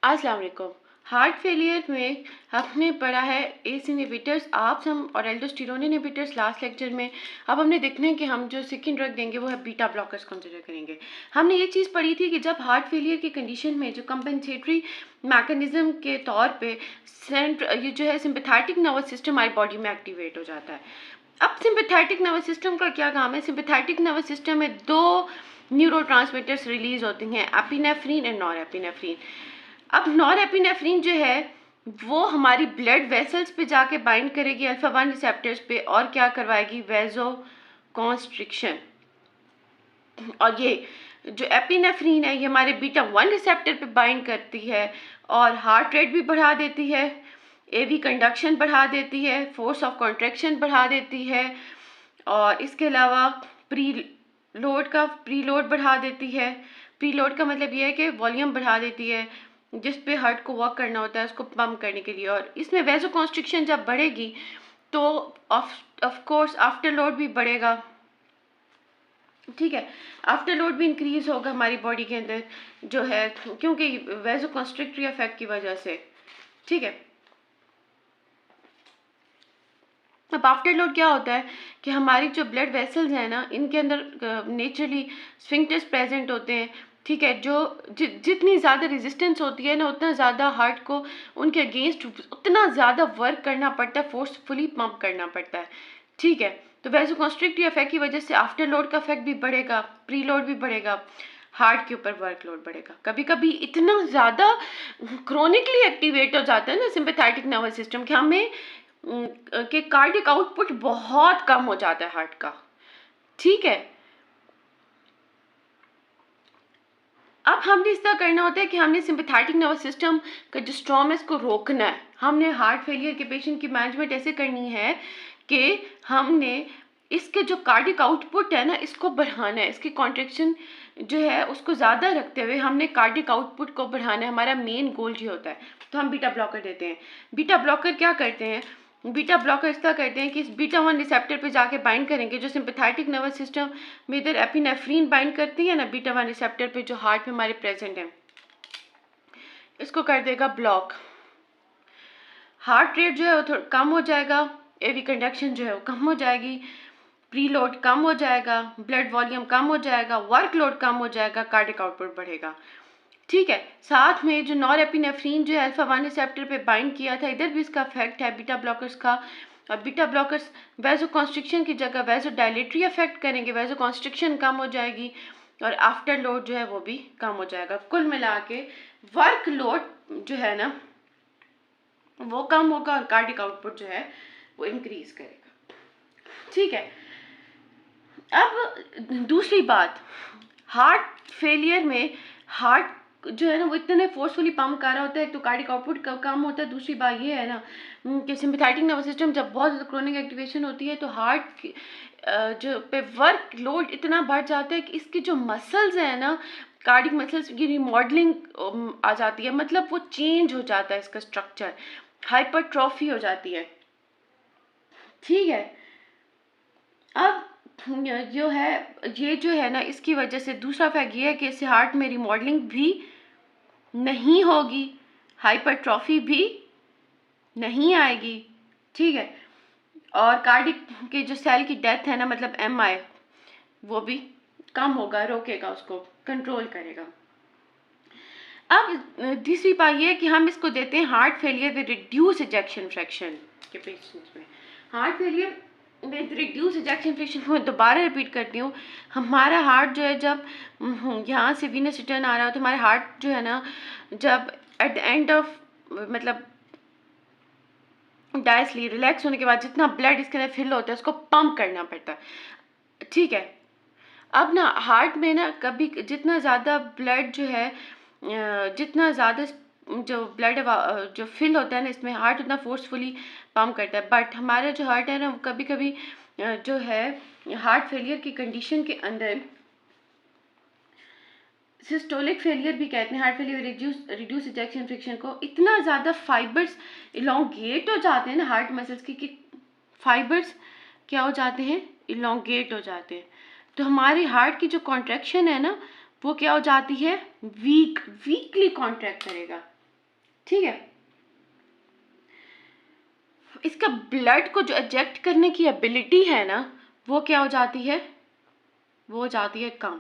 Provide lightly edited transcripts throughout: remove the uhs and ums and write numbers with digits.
अस्सलाम वालेकुम। Heart failure में हमने पढ़ा है एस इनहिबिटर्स, ARBs और एल्डोस्टेरोन इनहिबिटर्स लास्ट लेक्चर में। अब हमने देखना है कि हम जो सेकंड ड्रग देंगे वो है बीटा ब्लॉकर्स कंसिडर करेंगे। हमने ये चीज़ पढ़ी थी कि जब हार्ट फेलियर की कंडीशन में जो कंपनसेटरी मैकेनिज्म के तौर पे ये जो है सिंपैथेटिक नर्वस सिस्टम हमारी बॉडी में एक्टिवेट हो जाता है। अब सिंपैथेटिक नर्वस सिस्टम का क्या काम है? सिंपैथेटिक नर्वस सिस्टम में दो न्यूरोट्रांसमीटर्स रिलीज होती हैं, एपिनेफ्रीन एंड नॉरएपिनेफ्रीन। अब नॉरएपिनेफ्रीन जो है वो हमारी ब्लड वेसल्स पे जाके बाइंड करेगी अल्फा 1 रिसेप्टर्स पे और क्या करवाएगी? वेजो कॉन्स्ट्रिक्शन। और ये जो एपिनेफ्रीन है ये हमारे बीटा 1 रिसेप्टर पे बाइंड करती है और हार्ट रेट भी बढ़ा देती है, एवी कंडक्शन बढ़ा देती है, फोर्स ऑफ कॉन्ट्रैक्शन बढ़ा देती है और इसके अलावा प्रीलोड बढ़ा देती है। प्रीलोड का मतलब ये है कि वॉल्यूम बढ़ा देती है जिस पे हार्ट को वर्क करना होता है उसको पंप करने के लिए। और इसमें वेजो कॉन्स्ट्रिक्शन जब बढ़ेगी तो ऑफ कोर्स आफ्टर लोड भी बढ़ेगा, ठीक है। आफ्टर लोड भी इंक्रीज होगा हमारी बॉडी के अंदर जो है, क्योंकि वेजो कॉन्स्ट्रिक्टरी इफेक्ट की वजह से, ठीक है। अब आफ्टर लोड क्या होता है कि हमारी जो ब्लड वेसल्स हैं ना इनके अंदर नेचुरली स्फिंक्टर्स प्रेजेंट होते हैं, ठीक है। जो जितनी ज़्यादा रेजिस्टेंस होती है ना उतना ज़्यादा हार्ट को उनके अगेंस्ट उतना ज़्यादा वर्क करना पड़ता है, फोर्सफुली पंप करना पड़ता है, ठीक है। तो वेसोकॉन्स्ट्रिक्टिव इफेक्ट की वजह से आफ्टर लोड का इफेक्ट भी बढ़ेगा, प्री लोड भी बढ़ेगा, हार्ट के ऊपर वर्कलोड बढ़ेगा। कभी कभी इतना ज़्यादा क्रोनिकली एक्टिवेट हो जाता है ना सिंपैथेटिक नर्वस सिस्टम कि हमें कि कार्डिक आउटपुट बहुत कम हो जाता है हार्ट का, ठीक है। अब हमने इस तरह करना होता है कि हमने सिंपैथेटिक नर्वस सिस्टम का जो स्ट्रॉम है इसको रोकना है। हमने हार्ट फेलियर के पेशेंट की मैनेजमेंट ऐसे करनी है कि हमने इसके जो कार्डिक आउटपुट है ना इसको बढ़ाना है, इसकी कॉन्ट्रैक्शन जो है उसको ज़्यादा रखते हुए हमने कार्डिक आउटपुट को बढ़ाना है, हमारा मेन गोल ये होता है। तो हम बीटा ब्लॉकर देते हैं। बीटा ब्लॉकर क्या करते हैं? बीटा ब्लॉकर इस तरह करते हैं कि इस बीटा 1 रिसेप्टर पे जाके बाइंड करेंगे, जो सिंपैथेटिक नर्वस सिस्टम में इधर एपिनेफ्रीन बाइंड करती है ना बीटा 1 रिसेप्टर पे जो हार्ट में हमारे प्रेजेंट है, इसको कर देगा ब्लॉक। हार्ट रेट जो है वो थोड़ा कम हो जाएगा, एवी कंडक्शन जो है वो कम हो जाएगी, प्रीलोड कम हो जाएगा, ब्लड वॉल्यूम कम हो जाएगा, वर्कलोड कम हो जाएगा, कार्डिक आउटपुट बढ़ेगा, ठीक है। साथ में जो नॉरएपिनेफ्रीन जो अल्फा 1 रिसेप्टर पे बाइंड किया था इधर भी इसका इफेक्ट है बीटा ब्लॉकर्स का। और बीटा ब्लॉकर्स वेजो कॉन्स्ट्रिक्शन की जगह वेजो डायलेटरी इफेक्ट करेंगे, वेजो कॉन्स्ट्रिक्शन कम हो जाएगी और आफ्टर लोड जो है वो भी कम हो जाएगा। कुल मिला के वर्क लोड जो है ना वो कम होगा और कार्डिक आउटपुट जो है वो इंक्रीज करेगा, ठीक है। अब दूसरी बात, हार्ट फेलियर में हार्ट जो है ना वो इतने फोर्सफुली पंप कर रहा होता है, एक तो कार्डिक आउटपुट कम होता है, दूसरी बात ये है ना कि सिंपैथेटिक नर्वस सिस्टम जब बहुत ज़्यादा क्रोनिक एक्टिवेशन होती है तो हार्ट जो पे वर्क लोड इतना बढ़ जाता है कि इसकी जो मसल्स हैं ना कार्डिक मसल्स की रिमॉडलिंग आ जाती है, मतलब वो चेंज हो जाता है इसका स्ट्रक्चर, हाइपरट्रॉफी हो जाती है, ठीक है। अब जो है ये जो है ना इसकी वजह से दूसरा फैक्ट ये है कि इससे हार्ट में रिमॉडलिंग भी नहीं होगी, हाइपरट्रॉफी भी नहीं आएगी, ठीक है। और कार्डिक के जो सेल की डेथ है ना मतलब MI वो भी कम होगा, रोकेगा, उसको कंट्रोल करेगा। अब तीसरी बात ये है कि हम इसको देते हैं heart failure with reduce ejection fraction के पेशेंट्स में। Heart failure with reduce ejection fraction को मैं दोबारा रिपीट करती हूँ। हमारा हार्ट जो है जब यहाँ से वीनस रिटर्न आ रहा हो तो हमारा हार्ट जो है ना जब एट द एंड ऑफ मतलब डायस्ली रिलैक्स होने के बाद जितना ब्लड इसके अंदर फिल होता है उसको पंप करना पड़ता है, ठीक है। अब ना हार्ट में ना कभी जितना ज़्यादा ब्लड जो है जितना ज़्यादा जो ब्लड जो फिल होता है ना इसमें हार्ट उतना फोर्सफुली पंप करता है। बट हमारा जो हार्ट है ना कभी कभी जो है हार्ट फेलियर की कंडीशन के अंदर सिस्टोलिक फेलियर भी कहते हैं, heart failure reduce ejection fraction को, इतना ज़्यादा फाइबर्स इलोंगेट हो जाते हैं ना हार्ट मसल्स की कि फाइबर्स क्या हो जाते हैं? इलोंगेट हो जाते हैं। तो हमारी हार्ट की जो कॉन्ट्रैक्शन है ना वो क्या हो जाती है? वीकली कॉन्ट्रैक्ट करेगा, ठीक है। इसका ब्लड को जो एजेक्ट करने की एबिलिटी है ना, वो क्या हो जाती है, वो हो जाती है कम,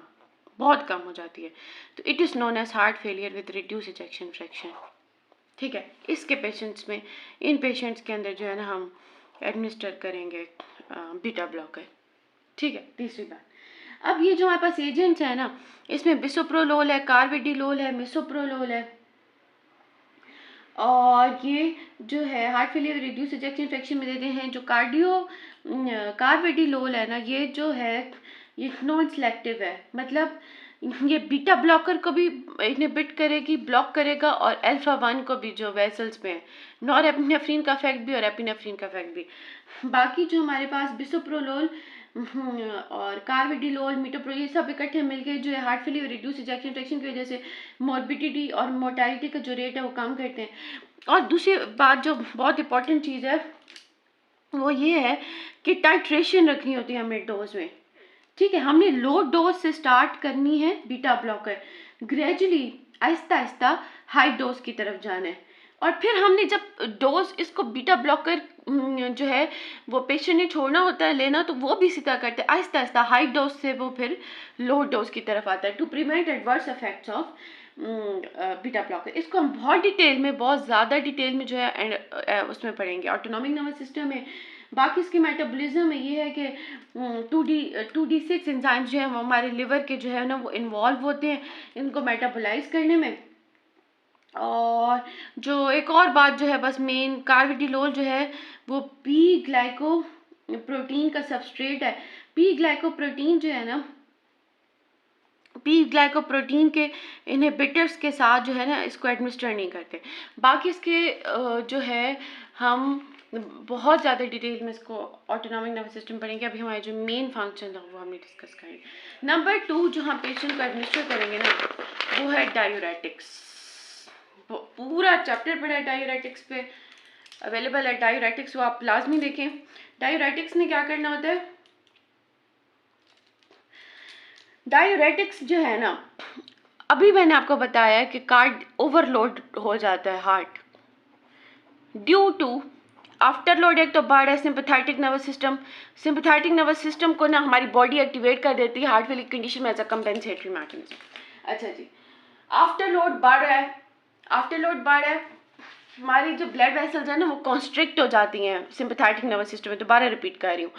बहुत कम हो जाती है। तो it is known as heart failure with reduce ejection fraction. ठीक है, इसके पेशेंट्स में, इन पेशेंट्स के अंदर जो है ना हम एडमिनिस्टर करेंगे बीटा ब्लॉकर। ठीक है, तीसरी बात। अब ये जो हमारे पास एजेंट्स है ना, इसमें बिसोप्रोलोल है, कार्वेडिलोल है, मिसोप्रोलोल है, और ये जो है heart failure reduce ejection infection में देते हैं। जो कार्वेडिलोल है ना, ये जो है ये नॉन सेलेक्टिव है, मतलब ये बीटा ब्लॉकर को भी इनहिबिट करेगी, ब्लॉक करेगा, और अल्फा 1 को भी, जो वेसल्स में है। नॉर एपिनेफ्रिन का इफेक्ट भी और एपिनेफ्रिन का इफेक्ट भी। बाकी जो हमारे पास बिसोप्रोलोल और कार्वेडिलोल, मिटोप्रोल, ये सब इकट्ठे मिलके जो है heart failure reduce ejection infection की वजह से मॉर्बिडिटी और मोर्टेलिटी का जो रेट है वो कम करते हैं। और दूसरी बात जो बहुत इंपॉर्टेंट चीज़ है वो ये है कि टाइट्रेशन रखनी होती है हमें डोज में। ठीक है, हमने लो डोज से स्टार्ट करनी है beta blocker, gradually Aahista Aahista high dose की तरफ जाना है। और फिर हमने जब डोज इसको बीटा ब्लॉकर जो है वो पेशेंट ने छोड़ना होता है लेना, तो वो भी इसी तरह करते हैं, आहिस्ता आहिस्ता हाई डोज से वो फिर लो डोज की तरफ आता है, to prevent adverse effects of beta blocker. इसको हम बहुत डिटेल में, बहुत ज़्यादा डिटेल में जो है उसमें पढ़ेंगे, ऑटोनॉमिक नर्वस सिस्टम में। बाकी इसकी मेटाबॉलिज्म में ये है कि 2D6 एंजाइम्स जो है वो हमारे लिवर के जो है ना वो इन्वॉल्व होते हैं इनको मेटाबोलाइज करने में। और जो एक और बात जो है बस मेन, कार्वेडिलोल जो है वो पी ग्लाइको प्रोटीन का सबस्ट्रेट है। पी ग्लाइकोप्रोटीन जो है ना, पी ग्लाइकोप्रोटीन के इनहिबिटर्स के साथ जो है ना इसको एडमिनिस्टर नहीं करते। बाकी इसके जो है हम बहुत ज़्यादा डिटेल में इसको ऑटोनॉमिक नर्वस सिस्टम पढ़ेंगे। अभी हमारे जो मेन फंक्शन है वो हमने डिस्कस करेंगे। नंबर 2 जो हम पेशेंट को एडमिनिस्टर करेंगे ना वो है डायूरेटिक्स। पूरा चैप्टर पढ़ा है डायूरेटिक्स पे, अवेलेबल है डायूरेटिक्स, वो आप लाजमी देखें। डायूरेटिक्स ने क्या करना होता है, डायूरेटिक्स जो है ना, अभी मैंने आपको बताया कि कार्ड ओवरलोड हो जाता है heart due to afterload. एक तो बढ़ है sympathetic nervous system, sympathetic nervous system को ना हमारी बॉडी एक्टिवेट कर देती है हार्ट फेलियर कंडीशन में एज अ कंपेंसेटरी मैकेनिज्म। अच्छा जी, आफ्टर लोड बढ़ रहा है, आफ्टर लोड बढ़ रहा है, हमारी जो ब्लड वेसल्स है ना वो कॉन्स्ट्रिक्ट हो जाती हैं सिंपैथेटिक नर्वस सिस्टम में, दोबारा रिपीट कर रही हूँ,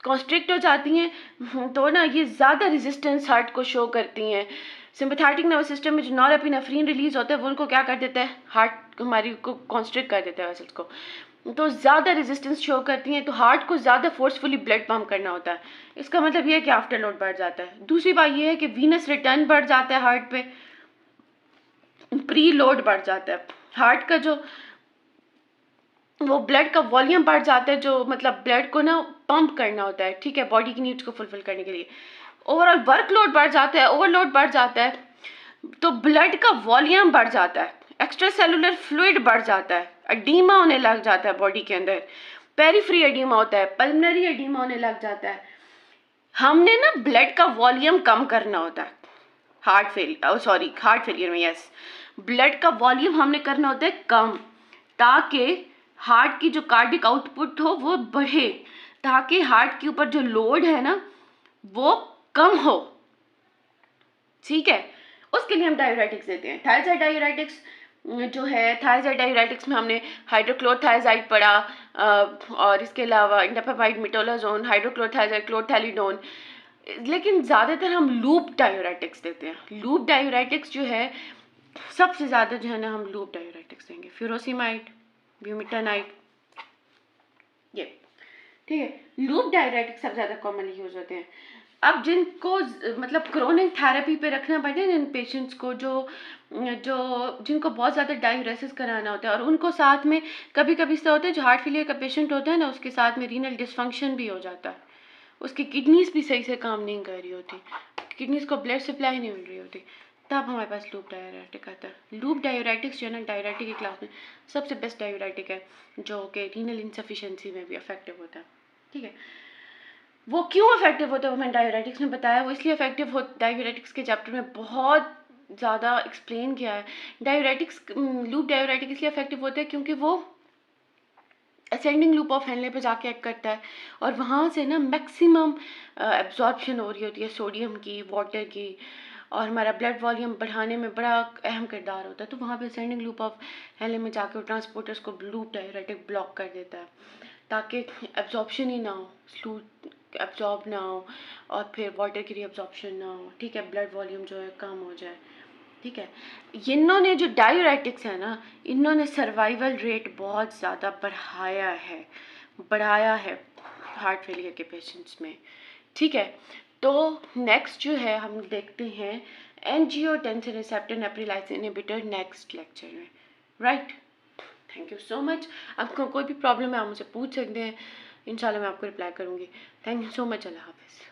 कॉन्स्ट्रिक्ट हो जाती हैं, तो ना ये ज़्यादा रेजिस्टेंस हार्ट को शो करती हैं। सिंपैथेटिक नर्वस सिस्टम में जो नॉरएपिनेफ्रिन रिलीज होता है वो उनको क्या कर देता है, हार्ट हमारी को कॉन्स्ट्रिक्ट कर देता है वेसल्स को, तो ज़्यादा रेजिस्टेंस शो करती हैं, तो हार्ट को ज़्यादा फोर्सफुली ब्लड पंप करना होता है। इसका मतलब ये है कि आफ्टर लोड बढ़ जाता है। दूसरी बात ये है कि वीनस रिटर्न बढ़ जाता है हार्ट पे, प्री लोड बढ़ जाता है, हार्ट का जो वो ब्लड का वॉल्यूम बढ़ जाता है, जो मतलब ब्लड को ना पंप करना होता है, ठीक है, बॉडी की नीड्स को फुलफिल करने के लिए। ओवरऑल वर्कलोड बढ़ जाता है, ओवरलोड बढ़ जाता है, तो ब्लड का वॉल्यूम बढ़ जाता है, एक्स्ट्रा सेलुलर फ्लूइड बढ़ जाता है, एडीमा होने लग जाता है बॉडी के अंदर, पेरिफ्री एडीमा होता है, पल्मनरी एडीमा होने लग जाता है। हमने ना ब्लड का वॉल्यूम कम करना होता है हार्ट फेलियर में, यस, ब्लड का वॉल्यूम हमने करना होता है कम, ताकि हार्ट की जो कार्डिक आउटपुट हो वो बढ़े, ताकि हार्ट के ऊपर जो लोड है ना वो कम हो। ठीक है, उसके लिए हम डायूरेटिक्स देते हैं। थायराइड डायूरेटिक्स जो है, थायराइड डायूरेटिक्स में हमने हाइड्रोक्लोरथायजाइड पढ़ा, और इसके अलावा इंडापामाइड, मिटोलाजोन, हाइड्रोक्लोरथायजाइड, क्लोरथैलिडोन, लेकिन ज़्यादातर हम लूप डायूरेटिक्स देते हैं। लूप डायूरेटिक्स जो है सबसे ज़्यादा जो है ना हम लूप डायूरेटिक्स देंगे, फ्यूरोसिमाइड, ब्यूमिटानाइड, ये ठीक है। लूप डायूरेटिक्स सबसे ज़्यादा कॉमनली यूज होते हैं। अब जिनको मतलब क्रोनिक थेरेपी पे रखना पड़े इन पेशेंट्स को, जो जिनको बहुत ज़्यादा डायूरेसिस कराना होता है, और उनको साथ में कभी कभी इससे होता है, जो हार्ट फेलियर का पेशेंट होता है ना उसके साथ में रीनल डिसफंक्शन भी हो जाता है, उसकी किडनीज भी सही से काम नहीं कर रही होती, किडनीज को ब्लड सप्लाई नहीं मिल रही होती, तब हमारे पास लूप डायूरेटिक आता है। लूप डायूरेटिक्स जो है ना डायूरेटिक की क्लास में सबसे बेस्ट डायूरेटिक है, जो कि रीनल इनसफिशिएंसी में भी इफेक्टिव होता है। ठीक है, वो क्यों इफेक्टिव होता है वो मैंने डायूरेटिक्स में बताया। वो इसलिए इफेक्टिव हो, डायूरेटिक्स के चैप्टर में बहुत ज़्यादा एक्सप्लेन किया है। डायूरेटिक्स, लूप डायूरेटिक इसलिए इफेक्टिव होता है क्योंकि वो असेंडिंग लूप ऑफ हेनले पे जाके एक्ट करता है और वहाँ से ना मैक्सिमम एब्जॉर्प्शन हो रही होती है सोडियम की, वाटर की, और हमारा ब्लड वॉल्यूम बढ़ाने में बड़ा अहम किरदार होता है। तो वहाँ पे असेंडिंग लूप ऑफ हेनले में जाके वो ट्रांसपोर्टर्स को लूप डायूरेटिक ब्लॉक कर देता है ताकि एब्जॉर्प्शन ही ना हो, स्लूट एब्जॉर्ब ना हो और फिर वाटर की रीअब्जॉर्प्शन ना हो, ठीक है, ब्लड वॉल्यूम जो है कम हो जाए, ठीक है। इन्होंने जो डायूरेटिक्स है ना, इन्होंने सर्वाइवल रेट बहुत ज़्यादा बढ़ाया है हार्ट फेलियर के पेशेंट्स में, ठीक है। तो नेक्स्ट जो है हम देखते हैं angiotensin receptor neprilysin inhibitor next lecture में, right. Thank you so much. आपको कोई भी प्रॉब्लम है आप मुझसे पूछ सकते हैं, इंशाल्लाह मैं आपको रिप्लाई करूँगी। Thank you so much. अल्लाह हाफिज़।